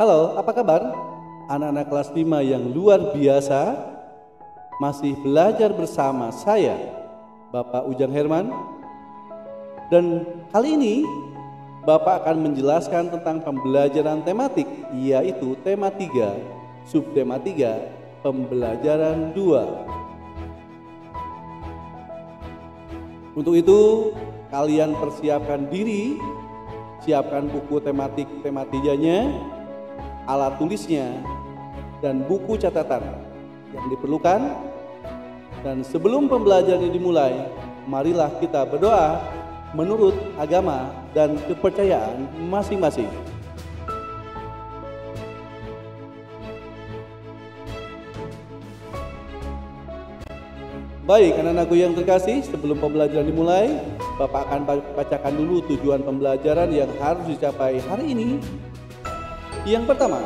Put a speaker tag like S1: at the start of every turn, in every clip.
S1: Halo, apa kabar? Anak-anak kelas 5 yang luar biasa masih belajar bersama saya, Bapak Ujang Herman. Dan kali ini Bapak akan menjelaskan tentang pembelajaran tematik, yaitu tema 3, subtema 3, pembelajaran 2. Untuk itu, kalian persiapkan diri, siapkan buku tematik tema 3-nya, alat tulisnya, dan buku catatan yang diperlukan. Dan sebelum pembelajaran ini dimulai, marilah kita berdoa menurut agama dan kepercayaan masing-masing. Baik, anak-anakku yang terkasih, sebelum pembelajaran dimulai, Bapak akan bacakan dulu tujuan pembelajaran yang harus dicapai hari ini. Yang pertama,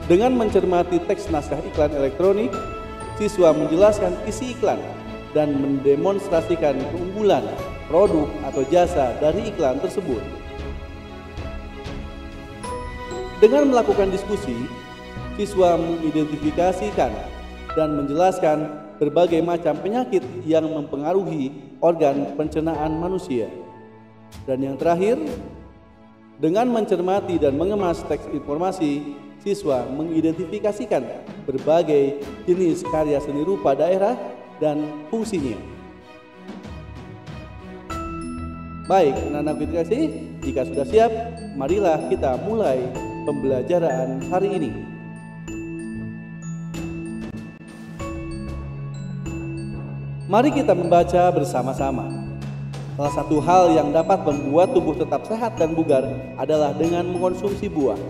S1: dengan mencermati teks naskah iklan elektronik, siswa menjelaskan isi iklan dan mendemonstrasikan keunggulan produk atau jasa dari iklan tersebut. Dengan melakukan diskusi, siswa mengidentifikasikan dan menjelaskan berbagai macam penyakit yang mempengaruhi organ pencernaan manusia. Dan yang terakhir, dengan mencermati dan mengemas teks informasi, siswa mengidentifikasikan berbagai jenis karya seni rupa daerah dan fungsinya. Baik, anak-anak terkasih, jika sudah siap, marilah kita mulai pembelajaran hari ini. Mari kita membaca bersama-sama. Salah satu hal yang dapat membuat tubuh tetap sehat dan bugar adalah dengan mengonsumsi buah.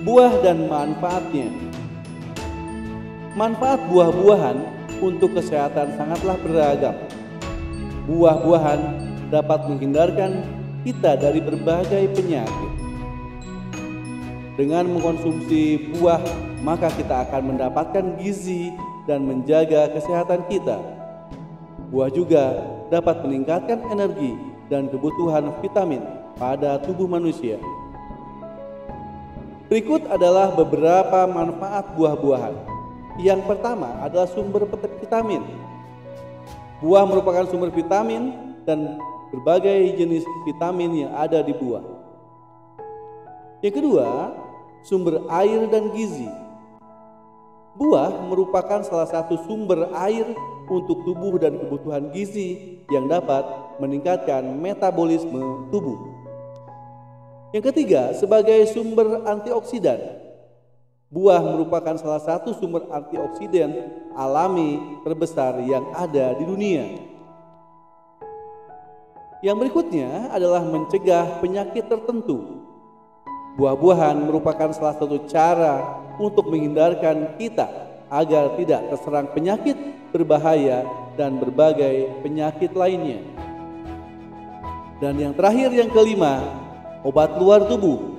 S1: Buah dan manfaatnya. Manfaat buah-buahan untuk kesehatan sangatlah beragam. Buah-buahan dapat menghindarkan kita dari berbagai penyakit. Dengan mengkonsumsi buah, maka kita akan mendapatkan gizi dan menjaga kesehatan kita. Buah juga dapat meningkatkan energi dan kebutuhan vitamin pada tubuh manusia. Berikut adalah beberapa manfaat buah-buahan. Yang pertama adalah sumber vitamin. Buah merupakan sumber vitamin dan berbagai jenis vitamin yang ada di buah. Yang kedua, sumber air dan gizi. Buah merupakan salah satu sumber air untuk tubuh dan kebutuhan gizi yang dapat meningkatkan metabolisme tubuh. Yang ketiga, sebagai sumber antioksidan. Buah merupakan salah satu sumber antioksidan alami terbesar yang ada di dunia. Yang berikutnya adalah mencegah penyakit tertentu. Buah-buahan merupakan salah satu cara untuk menghindarkan kita agar tidak terserang penyakit berbahaya dan berbagai penyakit lainnya. Dan yang terakhir, yang kelima, obat luar tubuh.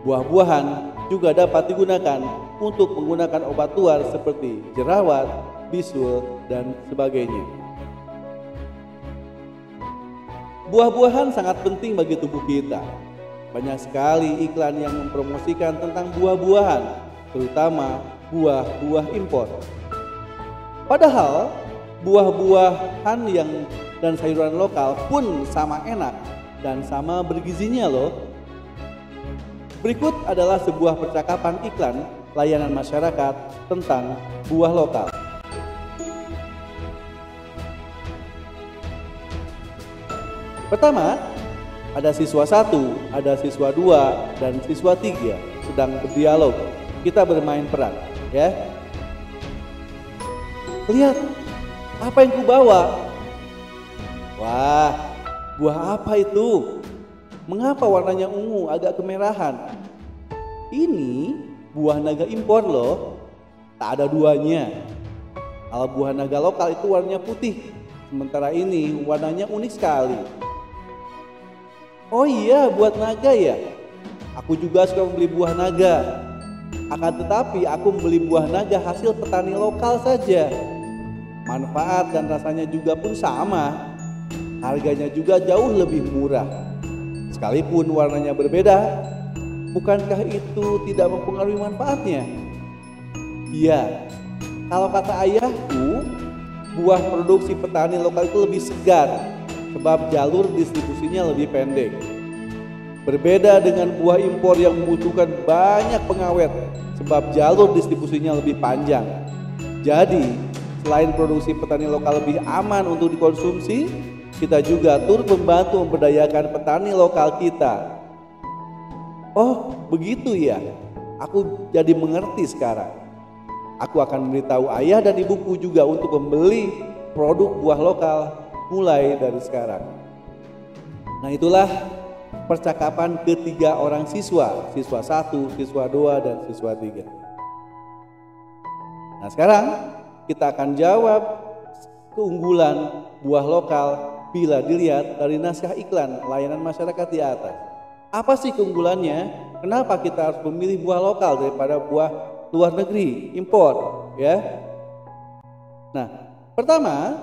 S1: Buah-buahan juga dapat digunakan untuk menggunakan obat luar seperti jerawat, bisul, dan sebagainya. Buah-buahan sangat penting bagi tubuh kita. Banyak sekali iklan yang mempromosikan tentang buah-buahan, terutama buah-buah impor. Padahal buah-buahan dan sayuran lokal pun sama enak dan sama bergizinya loh. Berikut adalah sebuah percakapan iklan layanan masyarakat tentang buah lokal. Pertama, ada siswa 1, ada siswa 2, dan siswa 3 sedang berdialog. Kita bermain peran, ya. Lihat, apa yang kubawa? Wah, buah apa itu? Mengapa warnanya ungu, agak kemerahan? Ini buah naga impor loh. Tak ada duanya. Kalau buah naga lokal itu warnanya putih, sementara ini warnanya unik sekali. Oh iya, buat naga ya. Aku juga suka membeli buah naga. Akan tetapi aku membeli buah naga hasil petani lokal saja. Manfaat dan rasanya juga pun sama. Harganya juga jauh lebih murah. Sekalipun warnanya berbeda, bukankah itu tidak mempengaruhi manfaatnya? Iya, kalau kata ayahku, buah produksi petani lokal itu lebih segar sebab jalur distribusinya lebih pendek. Berbeda dengan buah impor yang membutuhkan banyak pengawet sebab jalur distribusinya lebih panjang. Jadi, selain produksi petani lokal lebih aman untuk dikonsumsi, kita juga turut membantu memberdayakan petani lokal kita. Oh, begitu ya. Aku jadi mengerti sekarang. Aku akan memberitahu ayah dan ibuku juga untuk membeli produk buah lokal mulai dari sekarang. Nah, itulah percakapan ketiga orang siswa 1, siswa 2, dan siswa 3. Nah, sekarang kita akan jawab keunggulan buah lokal bila dilihat dari naskah iklan layanan masyarakat di atas. Apa sih keunggulannya? Kenapa kita harus memilih buah lokal daripada buah luar negeri, impor, ya? Nah, pertama,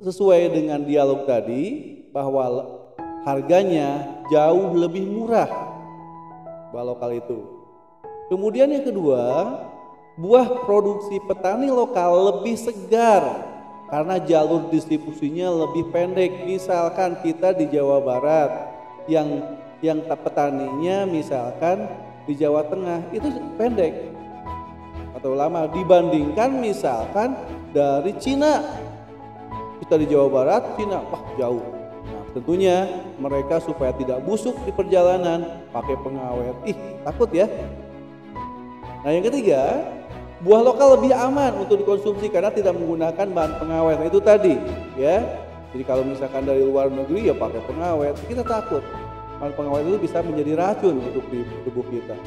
S1: sesuai dengan dialog tadi, bahwa harganya jauh lebih murah buah lokal itu. Kemudian yang kedua, buah produksi petani lokal lebih segar karena jalur distribusinya lebih pendek. Misalkan kita di Jawa Barat, yang petaninya misalkan di Jawa Tengah itu pendek atau lama dibandingkan misalkan dari Cina. Kita di Jawa Barat, Cina, wah jauh. Nah, tentunya mereka supaya tidak busuk di perjalanan pakai pengawet. Takut ya. Nah, yang ketiga, buah lokal lebih aman untuk dikonsumsi karena tidak menggunakan bahan pengawet. Nah, itu tadi, ya. Jadi kalau misalkan dari luar negeri ya pakai pengawet, kita takut. Bahan pengawet itu bisa menjadi racun untuk di tubuh kita.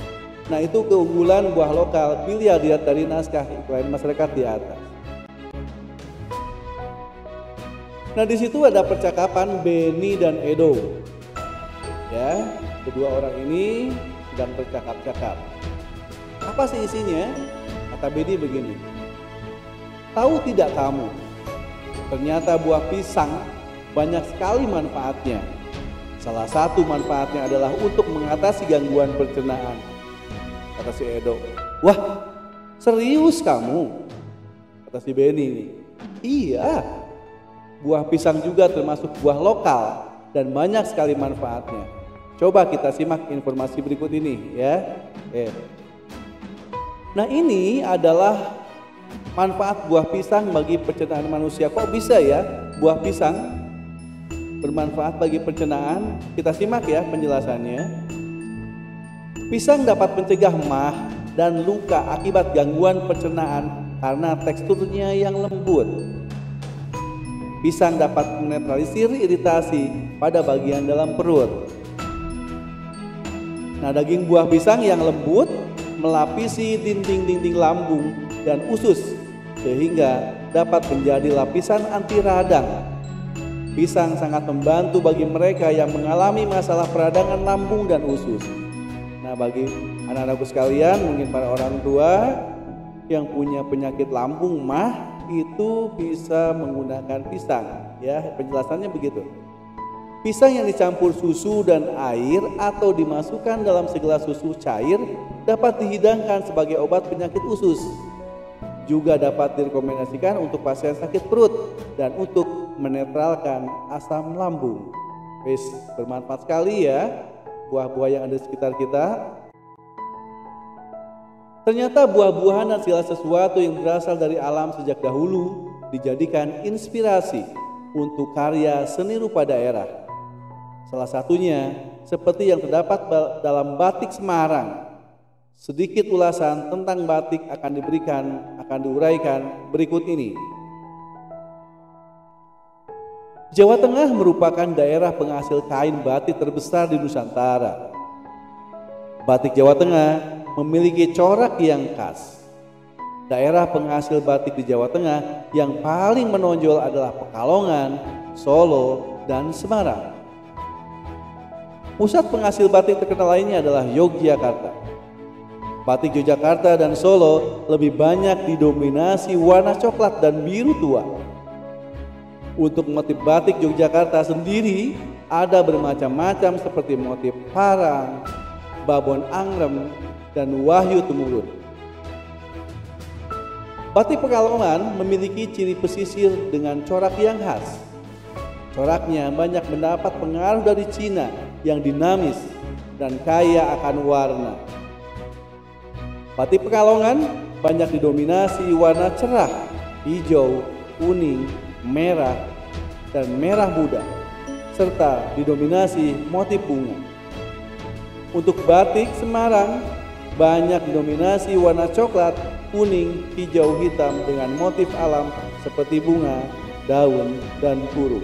S1: Nah, itu keunggulan buah lokal bila dilihat dari naskah iklan masyarakat di atas. Nah, di situ ada percakapan Benny dan Edo. Ya, kedua orang ini sedang bercakap-cakap. Apa sih isinya? Kata Benny begini. Tahu tidak kamu, ternyata buah pisang banyak sekali manfaatnya. Salah satu manfaatnya adalah untuk mengatasi gangguan pencernaan. Kata si Edo. Wah, serius kamu? Kata si Benny ini. Iya, buah pisang juga termasuk buah lokal dan banyak sekali manfaatnya. Coba kita simak informasi berikut ini ya. Nah, ini adalah manfaat buah pisang bagi pencernaan manusia. Kok bisa ya buah pisang bermanfaat bagi pencernaan? Kita simak ya penjelasannya. Pisang dapat mencegah MAH dan luka akibat gangguan pencernaan karena teksturnya yang lembut. Pisang dapat menetralisir iritasi pada bagian dalam perut. Nah, daging buah pisang yang lembut melapisi dinding-dinding lambung dan usus sehingga dapat menjadi lapisan anti radang. Pisang sangat membantu bagi mereka yang mengalami masalah peradangan lambung dan usus. Nah, bagi anak-anakku sekalian, mungkin para orang tua yang punya penyakit lambung MAH itu bisa menggunakan pisang, ya, penjelasannya begitu. Pisang yang dicampur susu dan air atau dimasukkan dalam segelas susu cair dapat dihidangkan sebagai obat penyakit usus. Juga dapat direkomendasikan untuk pasien sakit perut dan untuk menetralkan asam lambung. Bermanfaat sekali ya buah-buah yang ada di sekitar kita. Ternyata buah-buahan dan segala sesuatu yang berasal dari alam sejak dahulu dijadikan inspirasi untuk karya seni rupa daerah. Salah satunya seperti yang terdapat dalam batik Semarang. Sedikit ulasan tentang batik akan diuraikan berikut ini. Jawa Tengah merupakan daerah penghasil kain batik terbesar di Nusantara. Batik Jawa Tengah memiliki corak yang khas. Daerah penghasil batik di Jawa Tengah yang paling menonjol adalah Pekalongan, Solo, dan Semarang. Pusat penghasil batik terkenal lainnya adalah Yogyakarta. Batik Yogyakarta dan Solo lebih banyak didominasi warna coklat dan biru tua. Untuk motif batik Yogyakarta sendiri ada bermacam-macam seperti motif parang, babon angrem, dan wahyu temurun. Batik Pekalongan memiliki ciri pesisir dengan corak yang khas. Coraknya banyak mendapat pengaruh dari Cina yang dinamis dan kaya akan warna. Batik Pekalongan banyak didominasi warna cerah, hijau, kuning, merah, dan merah muda, serta didominasi motif bunga. Untuk batik Semarang banyak didominasi warna coklat, kuning, hijau, hitam dengan motif alam seperti bunga, daun, dan burung.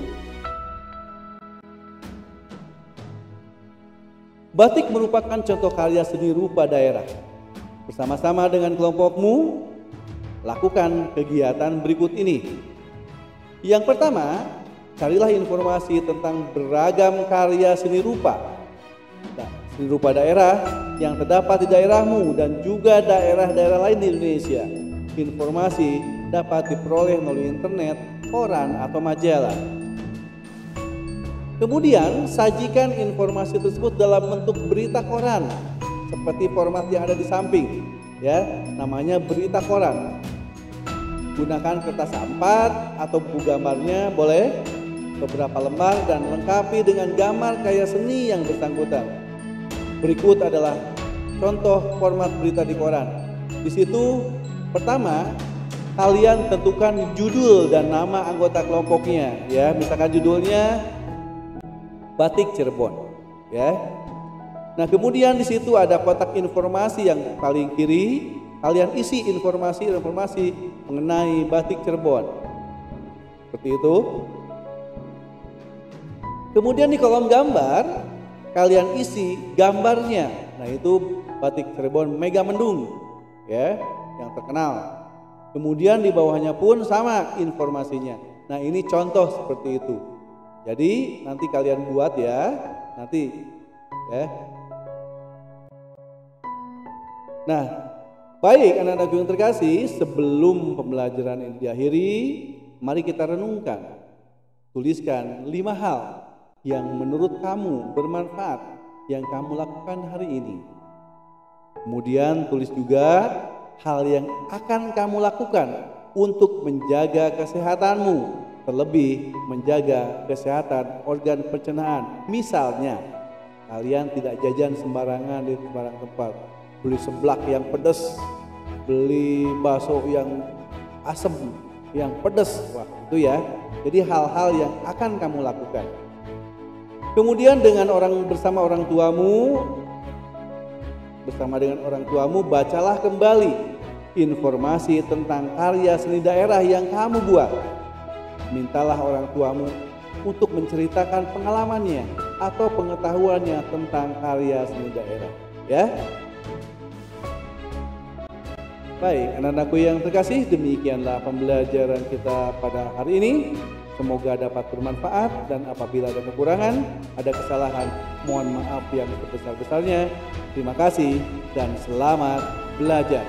S1: Batik merupakan contoh karya seni rupa daerah. Bersama-sama dengan kelompokmu, lakukan kegiatan berikut ini. Yang pertama, carilah informasi tentang beragam karya seni rupa. Seni rupa daerah yang terdapat di daerahmu dan juga daerah-daerah lain di Indonesia. Informasi dapat diperoleh melalui internet, koran, atau majalah. Kemudian, sajikan informasi tersebut dalam bentuk berita koran, seperti format yang ada di samping, ya, namanya berita koran. Gunakan kertas A4 atau buku gambarnya boleh, beberapa lembar, dan lengkapi dengan gambar karya seni yang bersangkutan. Berikut adalah contoh format berita di koran. Di situ, pertama, kalian tentukan judul dan nama anggota kelompoknya, ya. Misalkan judulnya Batik Cirebon, ya. Nah, kemudian di situ ada kotak informasi yang paling kiri. Kalian isi informasi mengenai Batik Cirebon, seperti itu. Kemudian di kolom gambar kalian isi gambarnya. Nah, itu Batik Cirebon Megamendung, ya, yang terkenal. Kemudian di bawahnya pun sama informasinya. Nah, ini contoh seperti itu. Jadi nanti kalian buat ya, nanti ya. Nah, baik anak-anakku yang terkasih, sebelum pembelajaran ini diakhiri, mari kita renungkan. Tuliskan 5 hal yang menurut kamu bermanfaat yang kamu lakukan hari ini. Kemudian tulis juga hal yang akan kamu lakukan untuk menjaga kesehatanmu, terlebih menjaga kesehatan organ pencernaan. Misalnya, kalian tidak jajan sembarangan di sembarang tempat, beli seblak yang pedas, beli bakso yang asem, yang pedas, wah itu ya. Jadi hal-hal yang akan kamu lakukan. Kemudian bersama orang tuamu, bacalah kembali informasi tentang karya seni daerah yang kamu buat. Mintalah orang tuamu untuk menceritakan pengalamannya atau pengetahuannya tentang karya seni daerah, ya. Baik, anak-anakku yang terkasih, demikianlah pembelajaran kita pada hari ini. Semoga dapat bermanfaat, dan apabila ada kekurangan, ada kesalahan, mohon maaf yang sebesar-besarnya. Terima kasih dan selamat belajar.